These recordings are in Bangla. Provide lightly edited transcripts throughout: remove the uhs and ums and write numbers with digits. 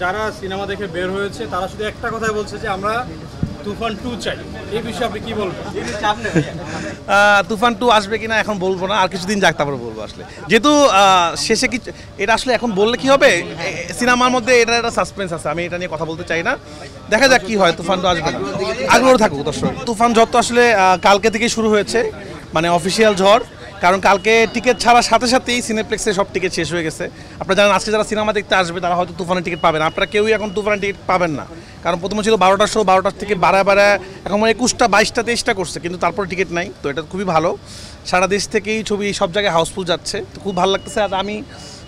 যারা সিনেমা দেখে বের হয়েছে তারা শুধু একটা কথাই বলছে যে আমরা তুফান 2 চাই। এই বিষয়ে আপনি কি বলবেন? তুফান 2 আসবে কিনা এখন বলবো না, আর কিছুদিন যাক তারপরে বলবো। আসলে যেহেতু শেষে কি এটা আসলে এখন বললে কি হবে, সিনেমার মধ্যে এটা একটা সাসপেন্স আছে, আমি এটা নিয়ে কথা বলতে চাই না। দেখা যাক কি হয়, তুফান 2 আসবে না, আগ্রহ থাকুক দর্শক। তুফান ঝড় তো আসলে কালকে থেকেই শুরু হয়েছে, মানে অফিসিয়াল ঝড়। কারণ কালকে টিকিট ছাড়ার সাথে সাথেই সিনেপ্লেক্সে সব টিকিট শেষ হয়ে গেছে। আপনারা জানেন আজকে যারা সিনেমা দেখতে আসবে তারা হয়তো তুফানের টিকিট পাবেন, আপনারা কেউই এখন তুফানের টিকিট পাবেন না। কারণ প্রথমে ছিল 12টার শো, 12টার থেকে বাড়ায় এখন 21টা 22টা 23টা করছে, কিন্তু তারপরে টিকিট নাই। তো এটা খুবই ভালো, সারা দেশ থেকেই ছবি সব জায়গায় হাউসফুল যাচ্ছে, তো খুব ভালো লাগতেছে। আর আমি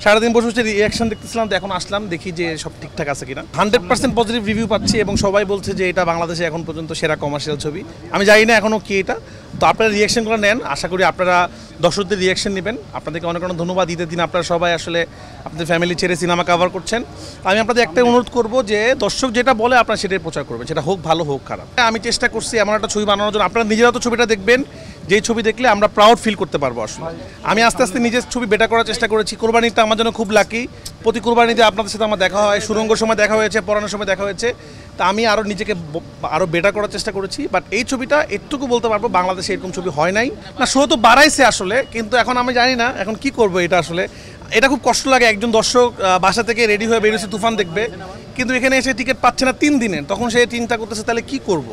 সারাদিন বসে বসে রিয়াকশন দেখতেছিলাম, তো এখন আসলাম দেখি যে সব ঠিকঠাক আছে কিনা। 100% পজিটিভ রিভিউ পাচ্ছি এবং সবাই বলছে যে এটা বাংলাদেশে এখন পর্যন্ত সেরা কমার্শিয়াল ছবি। আমি জানি না এখনও কি এটা, তো আপনারা রিয়াকশনগুলো নেন, আশা করি আপনারা দর্শকদের রিয়াকশন নেবেন। আপনাদেরকে অনেক অনেক ধন্যবাদ। ঈদের দিন আপনারা সবাই আসলে আপনাদের ফ্যামিলি ছেড়ে সিনেমা কভার করছেন। আমি আপনাদের একটাই অনুরোধ করব যে দর্শক যেটা বলে আপনারা সেটাই প্রচার করবেন, সেটা হোক ভালো হোক খারাপ। আমি চেষ্টা করছি এমন একটা ছবি বানানোর জন্য, আপনারা নিজেরা তো ছবিটা দেখবেন, যেই ছবি দেখলে আমরা প্রাউড ফিল করতে পারবো। আসলে আমি আস্তে আস্তে নিজের ছবি বেটার করার চেষ্টা করেছি। কোরবানিটা আমার জন্য খুব লাকি, প্রতি কোরবানিতে আপনাদের সাথে আমার দেখা হয়, সুরঙ্গর সময় দেখা হয়েছে, পড়ানোর সময় দেখা হয়েছে। তা আমি আরও নিজেকে আরও বেটার করার চেষ্টা করেছি। বাট এই ছবিটা এটুকু বলতে পারবো, বাংলাদেশে এরকম ছবি হয় নাই না, শো তো বাড়াইছে আসলে, কিন্তু এখন আমি জানি না এখন কি করবো। এটা আসলে এটা খুব কষ্ট লাগে, একজন দর্শক বাসা থেকে রেডি হয়ে বেরিয়েছে তুফান দেখবে, কিন্তু এখানে এসে টিকিট পাচ্ছে না 3 দিনের, তখন সে চিন্তা করতেছে তাহলে কি করব।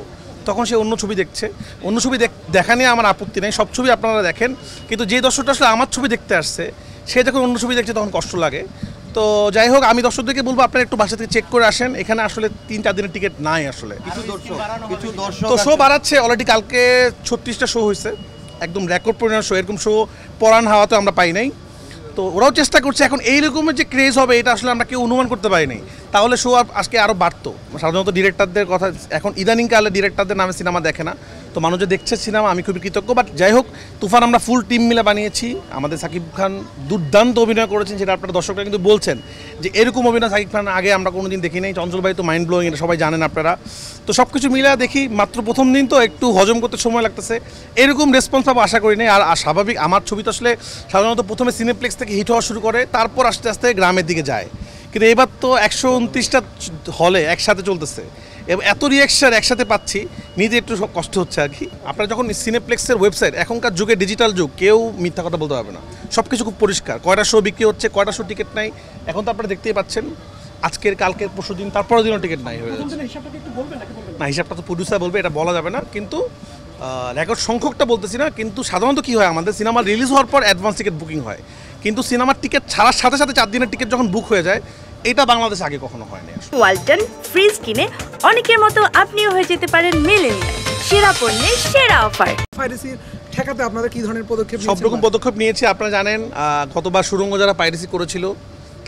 তখন সে অন্য ছবি দেখছে। অন্য ছবি দেখা নিয়ে আমার আপত্তি নেই, সব ছবি আপনারা দেখেন, কিন্তু যে দর্শকটা আসলে আমার ছবি দেখতে আসছে সে যখন অন্য ছবি দেখছে তখন কষ্ট লাগে। তো যাই হোক, আমি দর্শকদেরকে বলবো আপনারা একটু বাসা থেকে চেক করে আসেন, এখানে আসলে 3-4 দিনের টিকিট নাই আসলে। কিছু দর্শক তো শো বাড়াচ্ছে, অলরেডি কালকে 36টা শো হয়েছে, একদম রেকর্ড পরিমাণ শো। এরকম শো পরান হাওয়াতে আমরা পাই নাই। তো ওরাও চেষ্টা করছে, এখন এই রকমের যে ক্রেজ হবে এটা আসলে আমরা কেউ অনুমান করতে পারিনি, তাহলে শো আজকে আরও বাড়তো। সাধারণত ডিরেক্টরদের কথা, এখন ইদানিংকালে ডিরেক্টরদের নামে সিনেমা দেখে না, তো মানুষ যে দেখছে সিনেমা, আমি খুবই কৃতজ্ঞ। বাট যাই হোক, তুফান আমরা ফুল টিম মিলে বানিয়েছি। আমাদের সাকিব খান দুর্দান্ত অভিনয় করেছেন, সেটা আপনারা দর্শকরা কিন্তু বলছেন যে এরকম অভিনয় সাকিব খান আগে আমরা কোনোদিন দেখি নাই। চঞ্চল ভাই তো মাইন্ড ব্লোয়িং, এটা সবাই জানেন আপনারা। তো সব কিছু মিলে দেখি, মাত্র প্রথম দিন তো একটু হজম করতে সময় লাগতেছে, এরকম রেসপন্স পাবো আশা করি নাই। আর স্বাভাবিক, আমার ছবি তো আসলে সাধারণত প্রথমে সিনেপ্লেক্স থেকে হিট হওয়া শুরু করে, তারপর আস্তে আস্তে গ্রামের দিকে যায়, কিন্তু এবার তো 129টা হলে একসাথে চলতেছে এবং এত রিয়াকশন একসাথে পাচ্ছি, নিজে একটু কষ্ট হচ্ছে আর কি। আপনারা যখন সিনেপ্লেক্সের ওয়েবসাইট, এখনকার যুগে ডিজিটাল যুগ, কেউ মিথ্যা কথা বলতে পারবে না, সব কিছু খুব পরিষ্কার। কয়টা শো বিক্রি হচ্ছে, কয়টা শো টিকিট নাই, এখন তো আপনারা দেখতেই পাচ্ছেন। আজকের, কালকের, পরশু দিন, তারপরের দিনও টিকিট নাই হয়ে যাচ্ছে। না, হিসাবটা তো প্রডিউসার বলবে, এটা বলা যাবে না। কিন্তু রেকর্ড সংখ্যকটা বলতেছি না। কিন্তু সাধারণত কী হয়, আমাদের সিনেমা রিলিজ হওয়ার পর অ্যাডভান্স টিকিট বুকিং হয়, কিন্তু সিনেমার টিকিট ছাড়ার সাথে সাথে 4 দিনের টিকিট যখন বুক হয়ে যায়, এটা বাংলাদেশে আগে কখনো হয়নি। ওয়ালটন ফ্রিজ কিনে অনেকের মতো আপনিও হয়ে যেতে পারেন মিলেনিয়াল, সেরা পণ্যের সেরা অফার। পাইরেসি ঠেকাতে আপনারা কি ধরনের পদক্ষেপ নিয়েছেন? সব রকম পদক্ষেপ নিয়েছি। আপনারা জানেন গতবার সুরঙ্গ যারা পাইরেসি করেছিল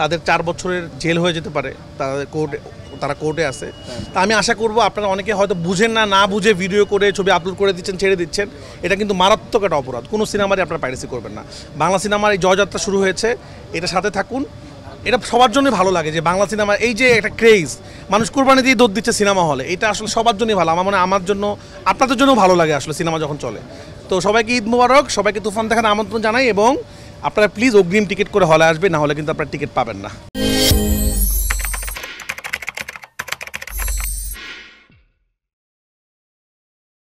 তাদের 4 বছরের জেল হয়ে যেতে পারে, তারা কোর্টে আছে। তা আমি আশা করব আপনারা অনেকে হয়তো বুঝেন না বুঝে ভিডিও করে ছবি আপলোড করে দিচ্ছেন, ছেড়ে দিচ্ছেন, এটা কিন্তু মারাত্মক একটা অপরাধ। কোনো সিনেমারই আপনারা পাইরেসি করবেন না। বাংলা সিনেমার এই জয়যাত্রা শুরু হয়েছে, এটা সাথে থাকুন। এটা সবার জন্যই ভালো লাগে যে বাংলা সিনেমা এই যে একটা ক্রেজ, মানুষ কোরবানি দিয়ে দৌড় দিচ্ছে সিনেমা হলে, এটা আসলে সবার জন্যই ভালো। আমার মনে হয় আমার জন্য, আপনাদের জন্যও ভালো লাগে আসলে সিনেমা যখন চলে। তো সবাইকে ঈদ মুবারক, সবাইকে তুফান দেখার আমন্ত্রণ জানাই এবং আপনারা প্লিজ অগ্রিম টিকিট করে হলে আসবে, না হলে কিন্তু আপনারা টিকিট পাবেন না।